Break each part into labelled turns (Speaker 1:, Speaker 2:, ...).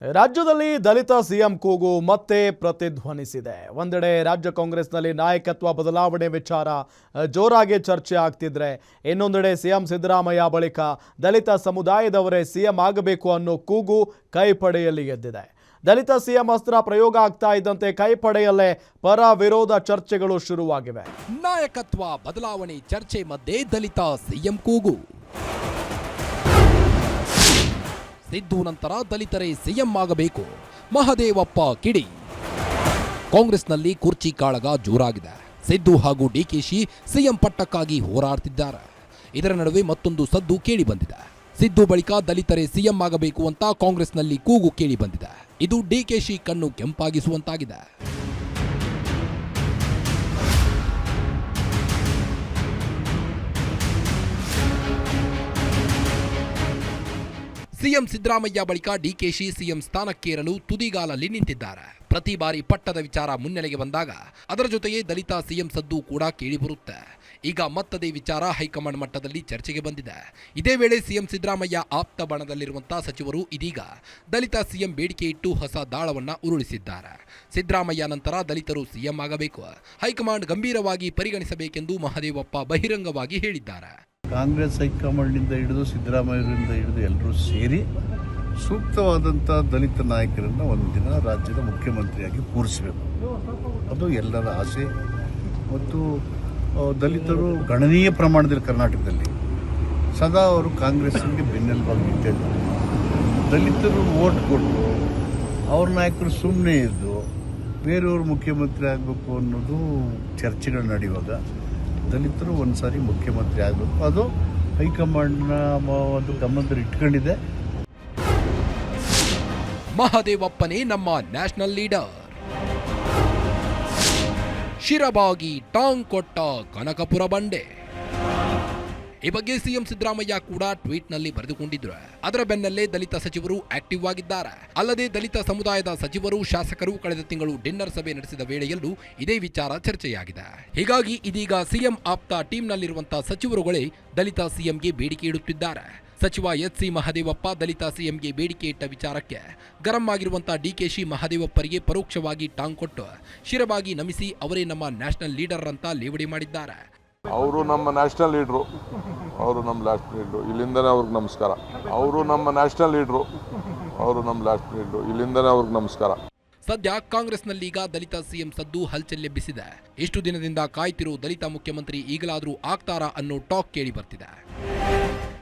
Speaker 1: ರಾಜ್ಯದಲ್ಲಿ ದಲಿತ ಸಿಎಂ ಕೂಗು ಮತ್ತೆ ಪ್ರತಿಧ್ವನಿಸಿದೆ. ಒಂದೆಡೆ ರಾಜ್ಯ ಕಾಂಗ್ರೆಸ್ನಲ್ಲಿ ನಾಯಕತ್ವ ಬದಲಾವಣೆ ವಿಚಾರ ಜೋರಾಗಿ ಚರ್ಚೆ ಆಗ್ತಿದ್ರೆ, ಇನ್ನೊಂದೆಡೆ ಸಿಎಂ ಸಿದ್ದರಾಮಯ್ಯ ಬಳಿಕ ದಲಿತ ಸಮುದಾಯದವರೇ ಸಿಎಂ ಆಗಬೇಕು ಅನ್ನೋ ಕೂಗು ಕೈಪಡೆಯಲ್ಲಿ ಎದ್ದಿದೆ. ದಲಿತ ಸಿಎಂ ಅಸ್ತ್ರ ಪ್ರಯೋಗ ಆಗ್ತಾ ಇದ್ದಂತೆ ಕೈಪಡೆಯಲ್ಲೇ ಪರ ವಿರೋಧ ಚರ್ಚೆಗಳು ಶುರುವಾಗಿವೆ.
Speaker 2: ನಾಯಕತ್ವ ಬದಲಾವಣೆ ಚರ್ಚೆ ಮಧ್ಯೆ ದಲಿತ ಸಿಎಂ ಕೂಗು. ಸಿದ್ದು ನಂತರ ದಲಿತರೇ ಸಿಎಂ ಆಗಬೇಕು, ಮಹದೇವಪ್ಪ ಕಿಡಿ. ಕಾಂಗ್ರೆಸ್ನಲ್ಲಿ ಕುರ್ಚಿ ಕಾಳಗ ಜೋರಾಗಿದೆ. ಸಿದ್ದು ಹಾಗೂ ಡಿಕೆಶಿ ಸಿಎಂ ಪಟ್ಟಕ್ಕಾಗಿ ಹೋರಾಡ್ತಿದ್ದಾರೆ. ಇದರ ನಡುವೆ ಮತ್ತೊಂದು ಸದ್ದು ಕೇಳಿ ಬಂದಿದೆ. ಸಿದ್ದು ಬಳಿಕ ದಲಿತರೇ ಸಿಎಂ ಆಗಬೇಕು ಅಂತ ಕಾಂಗ್ರೆಸ್ನಲ್ಲಿ ಕೂಗು ಕೇಳಿ ಬಂದಿದೆ. ಇದು ಡಿಕೆಶಿ ಕಣ್ಣು ಕೆಂಪಾಗಿಸುವಂತಾಗಿದೆ. ಸಿಎಂ ಸಿದ್ದರಾಮಯ್ಯ ಬಳಿಕ ಡಿಕೆಶಿ ಸಿಎಂ ಸ್ಥಾನಕ್ಕೇರಲು ತುದಿಗಾಲಲ್ಲಿ ನಿಂತಿದ್ದಾರೆ. ಪ್ರತಿ ಬಾರಿ ಪಟ್ಟದ ವಿಚಾರ ಮುನ್ನೆಲೆಗೆ ಬಂದಾಗ ಅದರ ಜೊತೆಗೆ ದಲಿತ ಸಿಎಂ ಸದ್ದು ಕೂಡ ಕೇಳಿಬರುತ್ತೆ. ಈಗ ಮತ್ತದೇ ವಿಚಾರ ಹೈಕಮಾಂಡ್ ಮಟ್ಟದಲ್ಲಿ ಚರ್ಚೆಗೆ ಬಂದಿದೆ. ಇದೇ ವೇಳೆ ಸಿಎಂ ಸಿದ್ದರಾಮಯ್ಯ ಆಪ್ತ ಬಣದಲ್ಲಿರುವಂತಹ ಸಚಿವರು ಇದೀಗ ದಲಿತ ಸಿಎಂ ಬೇಡಿಕೆ ಇಟ್ಟು ಹೊಸ ದಾಳವನ್ನ ಉರುಳಿಸಿದ್ದಾರೆ. ಸಿದ್ದರಾಮಯ್ಯ ನಂತರ ದಲಿತರು ಸಿಎಂ ಆಗಬೇಕು, ಹೈಕಮಾಂಡ್ ಗಂಭೀರವಾಗಿ ಪರಿಗಣಿಸಬೇಕೆಂದು ಮಹದೇವಪ್ಪ ಬಹಿರಂಗವಾಗಿ ಹೇಳಿದ್ದಾರೆ.
Speaker 3: ಕಾಂಗ್ರೆಸ್ ಹೈಕಮಾಂಡ್ನಿಂದ ಹಿಡಿದು ಸಿದ್ದರಾಮಯ್ಯರಿಂದ ಹಿಡಿದು ಎಲ್ಲರೂ ಸೇರಿ ಸೂಕ್ತವಾದಂಥ ದಲಿತ ನಾಯಕರನ್ನು ಒಂದು ದಿನ ರಾಜ್ಯದ ಮುಖ್ಯಮಂತ್ರಿಯಾಗಿ ಕೂರಿಸಬೇಕು. ಅದು ಎಲ್ಲರ ಆಸೆ. ಮತ್ತು ದಲಿತರು ಗಣನೀಯ ಪ್ರಮಾಣದಲ್ಲಿ ಕರ್ನಾಟಕದಲ್ಲಿ ಸದಾ ಅವರು ಕಾಂಗ್ರೆಸ್ಸಿಗೆ ಬೆನ್ನೆಲುಬಾಗಿ ನಿಂತಿದ್ದಾರೆ. ದಲಿತರು ವೋಟ್ ಕೊಟ್ಟು ಅವ್ರ ನಾಯಕರು ಸುಮ್ಮನೆ ಇದ್ದು ಬೇರೆಯವರು ಮುಖ್ಯಮಂತ್ರಿ ಆಗಬೇಕು ಅನ್ನೋದು ಚರ್ಚೆಗಳು ನಡೆಯುವಾಗ ದಲಿತರು ಒಂದು ಸಾರಿ ಮುಖ್ಯಮಂತ್ರಿ ಆಗಬೇಕು. ಅದು ಹೈಕಮಾಂಡ್ನ ಒಂದು ಗಮನದಲ್ಲಿ ಇಟ್ಕೊಂಡಿದೆ.
Speaker 2: ಮಹದೇವಪ್ಪನೇ ನಮ್ಮ ನ್ಯಾಷನಲ್ ಲೀಡರ್. ಶಿರಬಾಗಿ ಟಾಂಗ್ ಕೊಟ್ಟ ಕನಕಪುರ ಬಂಡೆ. ಈ ಬಗ್ಗೆ ಸಿಎಂ ಸಿದ್ದರಾಮಯ್ಯ ಕೂಡ ಟ್ವೀಟ್ನಲ್ಲಿ ಬರೆದುಕೊಂಡಿದ್ರು. ಅದರ ಬೆನ್ನಲ್ಲೇ ದಲಿತ ಸಚಿವರು ಆಕ್ಟಿವ್ ಆಗಿದ್ದಾರೆ. ಅಲ್ಲದೆ ದಲಿತ ಸಮುದಾಯದ ಸಚಿವರು, ಶಾಸಕರು ಕಳೆದ ತಿಂಗಳು ಡಿನ್ನರ್ ಸಭೆ ನಡೆಸಿದ ವೇಳೆಯಲ್ಲೂ ಇದೇ ವಿಚಾರ ಚರ್ಚೆಯಾಗಿದೆ. ಹೀಗಾಗಿ ಇದೀಗ ಸಿಎಂ ಆಪ್ತ ಟೀಮ್ನಲ್ಲಿರುವಂತಹ ಸಚಿವರುಗಳೇ ದಲಿತ ಸಿಎಂಗೆ ಬೇಡಿಕೆ ಇಡುತ್ತಿದ್ದಾರೆ. ಸಚಿವ ಎಚ್ ಸಿ ಮಹದೇವಪ್ಪ ದಲಿತ ಸಿಎಂಗೆ ಬೇಡಿಕೆ ಇಟ್ಟ ವಿಚಾರಕ್ಕೆ ಗರಂ ಆಗಿರುವಂತಹ ಡಿಕೆಶಿ ಮಹದೇವಪ್ಪರಿಗೆ ಪರೋಕ್ಷವಾಗಿ ಟಾಂಗ್ ಕೊಟ್ಟು ಶಿರಬಾಗಿ ನಮಿಸಿ ಅವರೇ ನಮ್ಮ ನ್ಯಾಷನಲ್ ಲೀಡರ್ ಅಂತ ಲೇವಡಿ ಮಾಡಿದ್ದಾರೆ.
Speaker 4: ಅವರು ನಮ್ಮ ನ್ಯಾಷನಲ್ ಲೀಡ್ರು, ಅವರು ನಮ್ಮ ನ್ಯಾಷನಲ್ ಲೀಡ್ರು, ಇಲ್ಲಿಂದನೇ ಅವ್ರಿಗೆ ನಮಸ್ಕಾರ. ಅವರು ನಮ್ಮ ನ್ಯಾಷನಲ್ ಲೀಡ್ರು, ಅವರು ನಮ್ಮ ನ್ಯಾಷನಲ್ ಲೀಡ್ರು, ಇಲ್ಲಿಂದನೇ ಅವ್ರಿಗೆ ನಮಸ್ಕಾರ.
Speaker 2: ಸದ್ಯ ಕಾಂಗ್ರೆಸ್ನಲ್ಲೀಗ ದಲಿತ ಸಿಎಂ ಸದ್ದು ಹಲ್ಚಲ್ಲೆಬ್ಬಿಸಿದೆ. ಇಷ್ಟು ದಿನದಿಂದ ಕಾಯ್ತಿರೋ ದಲಿತ ಮುಖ್ಯಮಂತ್ರಿ ಈಗಲಾದರೂ ಆಗ್ತಾರಾ ಅನ್ನೋ ಟಾಕ್ ಕೇಳಿ ಬರ್ತಿದೆ.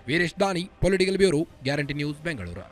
Speaker 2: ವೀರೇಶ್ ದಾನಿ, political bureau, guarantee news, Bengaluru.